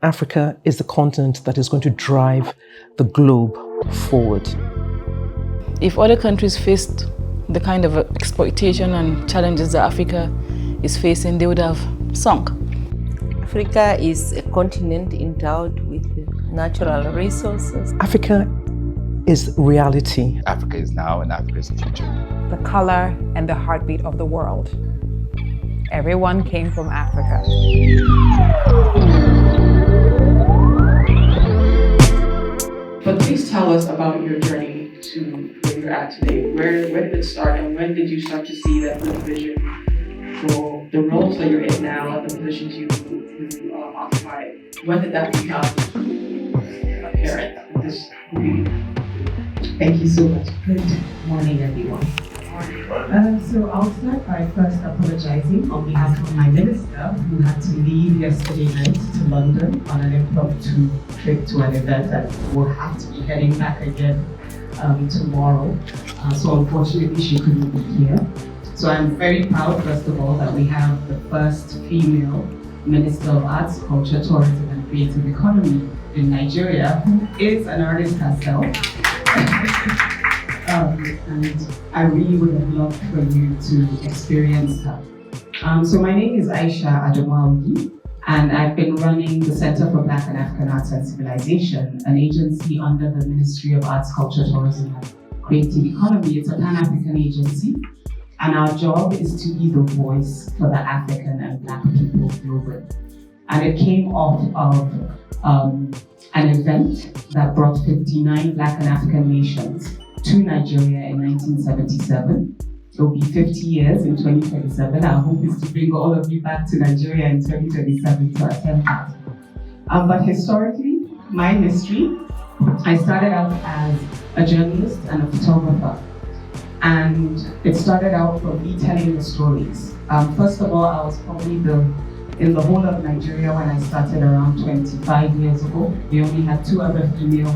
Africa is the continent that is going to drive the globe forward. If other countries faced the kind of exploitation and challenges that Africa is facing, they would have sunk. Africa is a continent endowed with natural resources. Africa is reality. Africa is now and Africa is the future. The color and the heartbeat of the world. Everyone came from Africa. But please tell us about your journey to where you're at today. Where did it start, and when did you start to see that the vision for the roles that you're in now and the positions you occupy? When did that become apparent? Thank you so much. Good morning, everyone. So I'll start by first apologizing on behalf of my minister, who had to leave yesterday night to London on an impromptu trip to an event and will have to be heading back again tomorrow. So unfortunately, she couldn't be here. So I'm very proud, first of all, that we have the first female Minister of Arts, Culture, Tourism and Creative Economy in Nigeria, who is an artist herself. And I really would have loved for you to experience her. So my name is Aisha Adomaogi, and I've been running the Center for Black and African Arts and Civilization, an agency under the Ministry of Arts, Culture, Tourism and Creative Economy. It's a Pan-African agency, and our job is to be the voice for the African and Black people globally. And it came off of an event that brought 59 Black and African nations to Nigeria in 1977. It will be 50 years in 2027. Our hope is to bring all of you back to Nigeria in 2027 to attend that. But historically, my history, I started out as a journalist and a photographer. And it started out from me telling the stories. First of all, I was probably in the whole of Nigeria when I started around 25 years ago. We only had 2 other female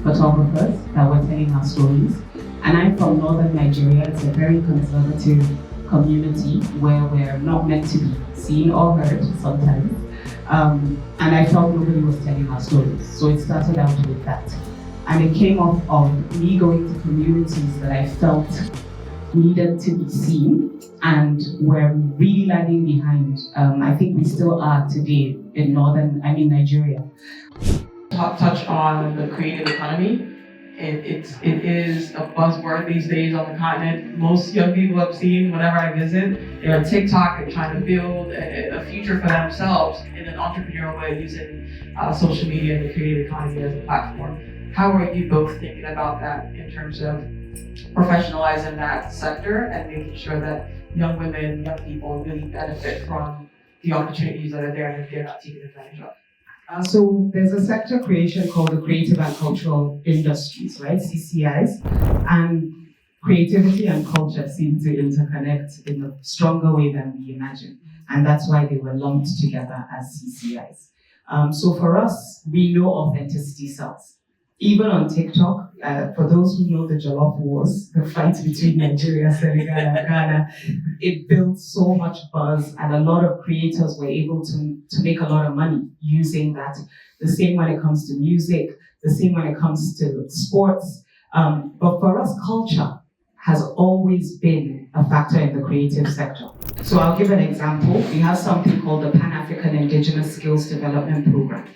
photographers that were telling our stories. And I'm from northern Nigeria. It's a very conservative community where we're not meant to be seen or heard sometimes. And I felt nobody was telling our stories. So it started out with that. And it came off of me going to communities that I felt needed to be seen and were really lagging behind. I think we still are today in Nigeria. Touch on the creative economy. It is a buzzword these days on the continent. Most young people I've seen whenever I visit, they're on TikTok, they're trying to build a future for themselves in an entrepreneurial way using social media and the creative economy as a platform. How are you both thinking about that in terms of professionalizing that sector and making sure that young women, young people really benefit from the opportunities that are there and if they're not taken advantage of? So there's a sector creation called the Creative and Cultural Industries, right? CCIs. And creativity and culture seem to interconnect in a stronger way than we imagine. And that's why they were lumped together as CCIs. So for us, we know authenticity sells. Even on TikTok, for those who know the Jollof Wars, the fight between Nigeria, Senegal, and Ghana, it built so much buzz, and a lot of creators were able to make a lot of money using that. The same when it comes to music, the same when it comes to sports. But for us, culture has always been a factor in the creative sector. So I'll give an example. We have something called the Pan-African Indigenous Skills Development Program.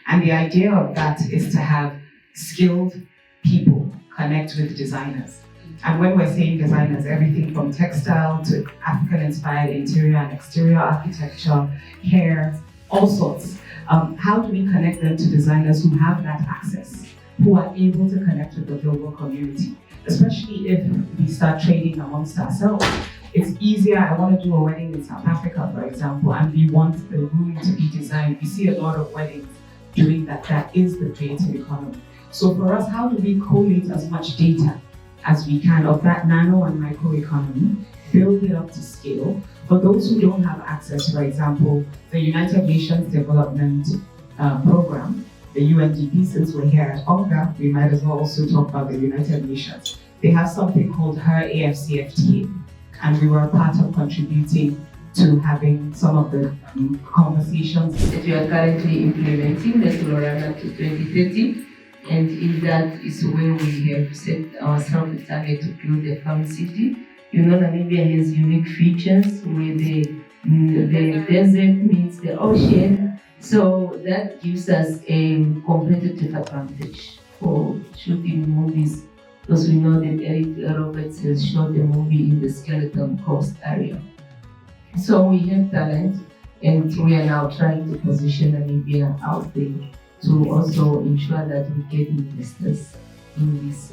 And the idea of that is to have skilled people connect with designers. And when we're saying designers, everything from textile to African-inspired interior and exterior architecture, hair, all sorts. How do we connect them to designers who have that access, who are able to connect with the global community? Especially if we start trading amongst ourselves. It's easier. I want to do a wedding in South Africa, for example, and we want the room to be designed. We see a lot of weddings doing that. That is the creative economy. So for us, how do we collate as much data as we can of that nano and micro economy, build it up to scale? For those who don't have access, for example, the United Nations Development Program, the UNDP, since we're here at ONGA, we might as well also talk about the United Nations. They have something called HERitage, and we were a part of contributing to having some of the conversations. We are currently implementing that will run up to 2030, and in that is where we have set ourselves a target to build a farm city. You know, Namibia has unique features where the desert meets the ocean, so that gives us a competitive advantage for shooting movies, because we know that Eric Roberts has shot a movie in the Skeleton Coast area. So we have talent, and we are now trying to position Namibia out there to also ensure that we get investors in this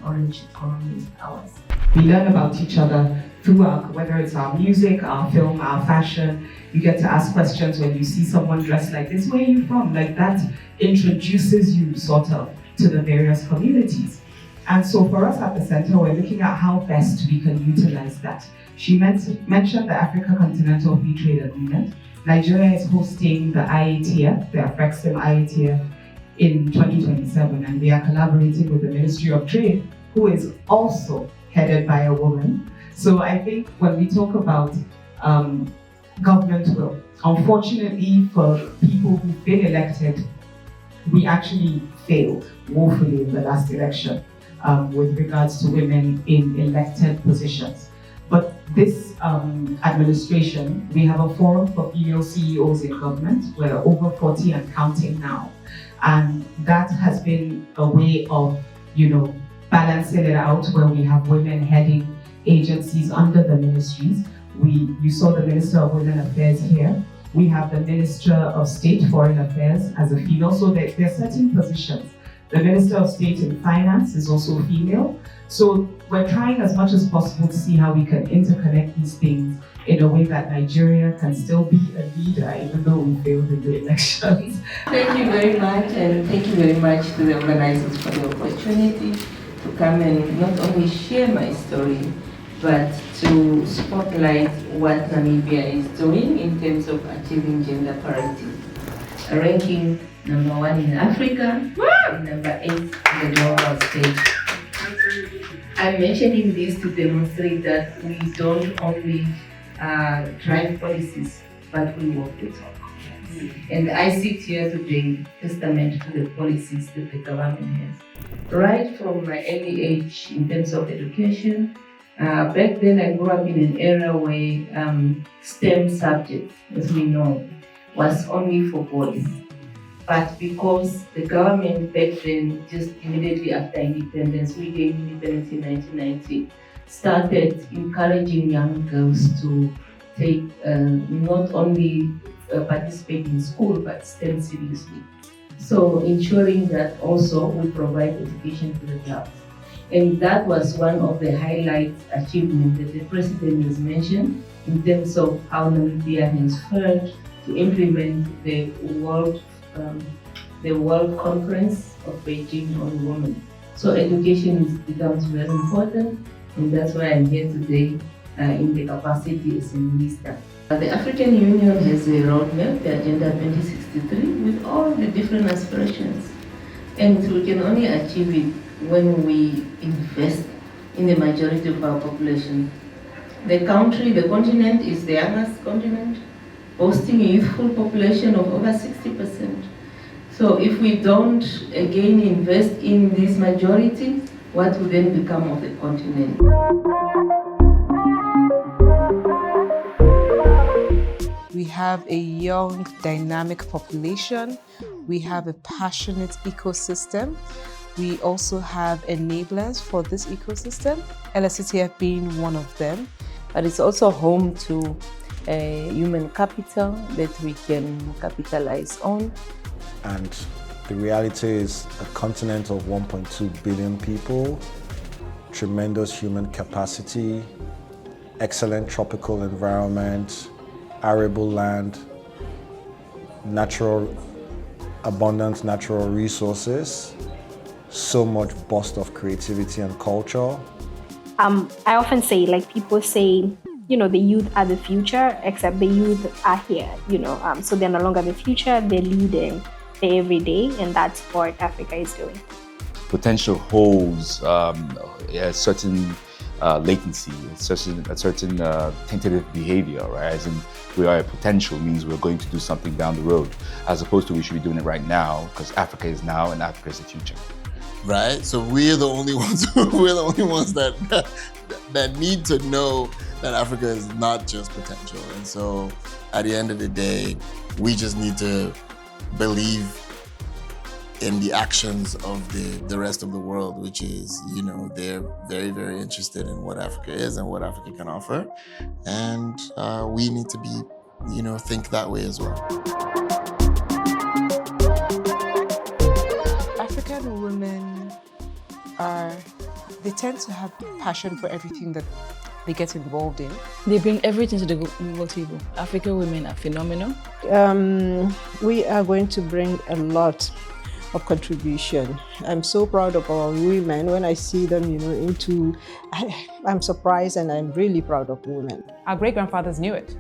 orange economy ours. We learn about each other through whether it's our music, our film, our fashion. You get to ask questions when you see someone dressed like this. Where are you from? Like that introduces you sort of to the various communities. And so for us at the center, we're looking at how best we can utilize that. She mentioned the Africa Continental Free Trade Agreement. Nigeria is hosting the IATF, the AFREXIM IATF, in 2027, and we are collaborating with the Ministry of Trade, who is also headed by a woman. So I think when we talk about government will, unfortunately for people who've been elected, we actually failed woefully in the last election with regards to women in elected positions. But this administration, we have a forum for female CEOs in government. We're over 40 and counting now. And that has been a way of, balancing it out, where we have women heading agencies under the ministries. You saw the Minister of Women Affairs here. We have the Minister of State Foreign Affairs as a female. So there are certain positions. The Minister of State in Finance is also female. So we're trying as much as possible to see how we can interconnect these things in a way that Nigeria can still be a leader, even though we failed in the elections. Thank you very much, and thank you very much to the organizers for the opportunity to come and not only share my story, but to spotlight what Namibia is doing in terms of achieving gender parity. Ranking #1 in Africa, and #8 in the global stage. I'm mentioning this to demonstrate that we don't only drive policies, but we walk the talk. And I sit here today testament to the policies that the government has. Right from my early age in terms of education, back then I grew up in an era where STEM subjects, as we know, was only for boys. But because the government back then, just immediately after independence, we gained independence in 1990, started encouraging young girls to take not only participate in school, but STEM seriously. So ensuring that also we provide education to the girls. And that was one of the highlight achievements that the President has mentioned in terms of how Namibia has failed to implement the World Conference of Beijing on Women. So education becomes very important, and that's why I'm here today in the capacity as a minister. The African Union has a roadmap, the Agenda 2063, with all the different aspirations. And we can only achieve it when we invest in the majority of our population. The continent is the youngest continent, boasting a youthful population of over 60%. So if we don't again invest in this majority, what will then become of the continent? We have a young, dynamic population. We have a passionate ecosystem. We also have enablers for this ecosystem, LSCTF being one of them. But it's also home to human capital that we can capitalize on. And the reality is a continent of 1.2 billion people, tremendous human capacity, excellent tropical environment, arable land, abundant natural resources, so much burst of creativity and culture. I often say, people say, the youth are the future, except the youth are here, so they're no longer the future, they're leading the everyday, and that's what Africa is doing. Potential holds certain latency, a certain tentative behavior, right? As in, we are a potential means we're going to do something down the road, as opposed to we should be doing it right now because Africa is now and Africa is the future. Right? So we're the only ones that need to know that Africa is not just potential. And so at the end of the day, we just need to believe in the actions of the rest of the world, which is, they're very, very interested in what Africa is and what Africa can offer. And we need to be, think that way as well. African women they tend to have passion for everything that they get involved in. They bring everything to the global table. African women are phenomenal. We are going to bring a lot of contribution. I'm so proud of our women. When I see them, I'm surprised and I'm really proud of women. Our great-grandfathers knew it.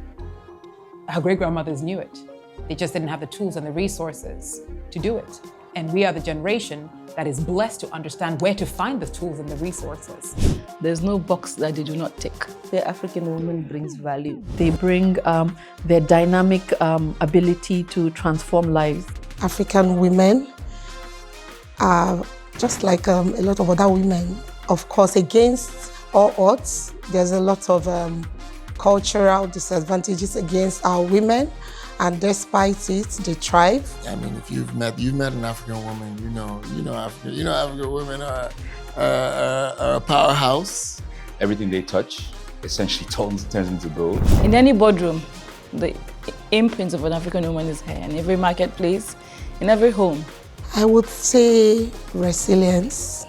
Our great-grandmothers knew it. They just didn't have the tools and the resources to do it. And we are the generation that is blessed to understand where to find the tools and the resources. There's no box that they do not tick. The African woman brings value. They bring their dynamic ability to transform lives. African women are just like a lot of other women. Of course, against all odds, there's a lot of cultural disadvantages against our women. And despite it, they thrive. I mean, if you've met an African woman, African women are a powerhouse. Everything they touch essentially turns into gold. In any boardroom, the imprint of an African woman is here. In every marketplace, in every home. I would say resilience.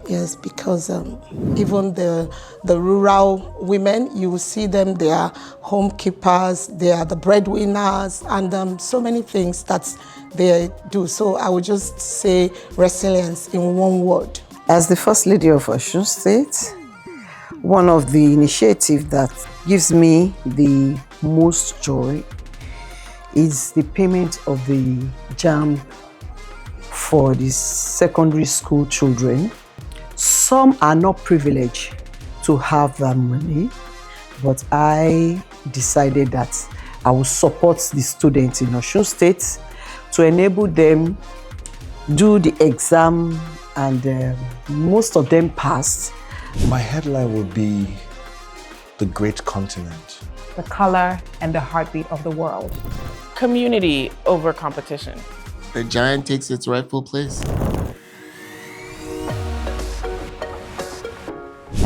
Yes, because even the rural women, you will see them, they are home keepers, they are the breadwinners, and so many things that they do. So I would just say resilience in one word. As the First Lady of Osun State, one of the initiatives that gives me the most joy is the payment of the JAMB for the secondary school children. Some are not privileged to have that money, but I decided that I will support the students in Osun State to enable them do the exam, and most of them passed. My headline would be the great continent. The color and the heartbeat of the world. Community over competition. The giant takes its rightful place.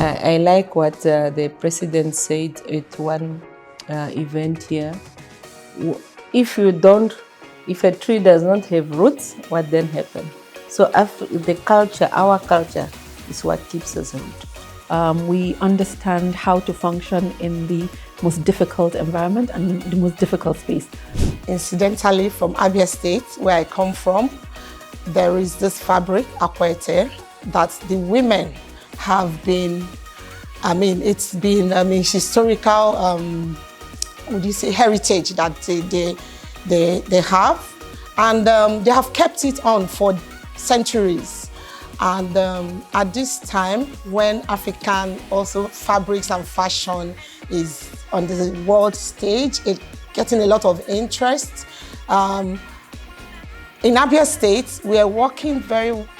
I like what the president said at one event here. If a tree does not have roots, what then happens? So the culture, our culture, is what keeps us rooted. We understand how to function in the most difficult environment and the most difficult space. Incidentally, from Abia State, where I come from, there is this fabric, Akwa-ete, that the women have been, it's been historical, heritage that they have, and they have kept it on for centuries. And at this time, when African also fabrics and fashion is on the world stage, it's getting a lot of interest. In Abia State, we are working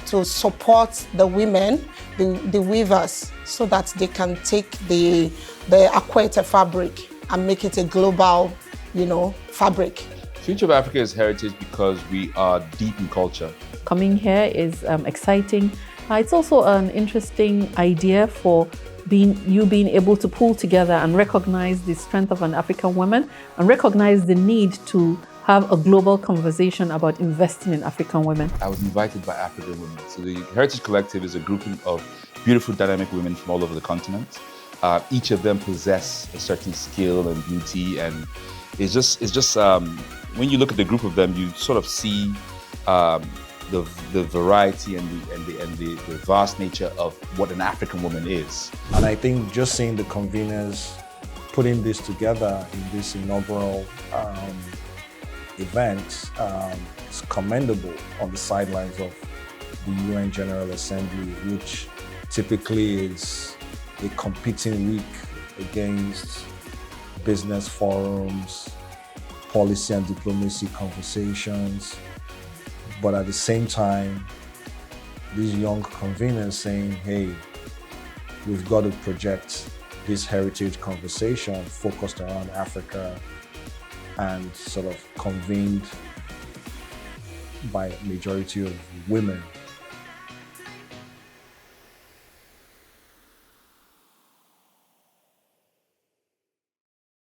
to support the women, the weavers, so that they can take the Akwa-ete fabric and make it a global, fabric. Future of Africa is heritage because we are deep in culture. Coming here is exciting. It's also an interesting idea for being able to pull together and recognize the strength of an African woman and recognize the need to have a global conversation about investing in African women. I was invited by African women. So the Heritage Collective is a grouping of beautiful, dynamic women from all over the continent. Each of them possess a certain skill and beauty, and it's just when you look at the group of them, you sort of see the variety and the vast nature of what an African woman is. And I think just seeing the conveners putting this together in this inaugural event is commendable on the sidelines of the UN General Assembly, which typically is a competing week against business forums, policy and diplomacy conversations, but at the same time, these young conveners saying, hey, we've got to project this heritage conversation focused around Africa and sort of convened by a majority of women.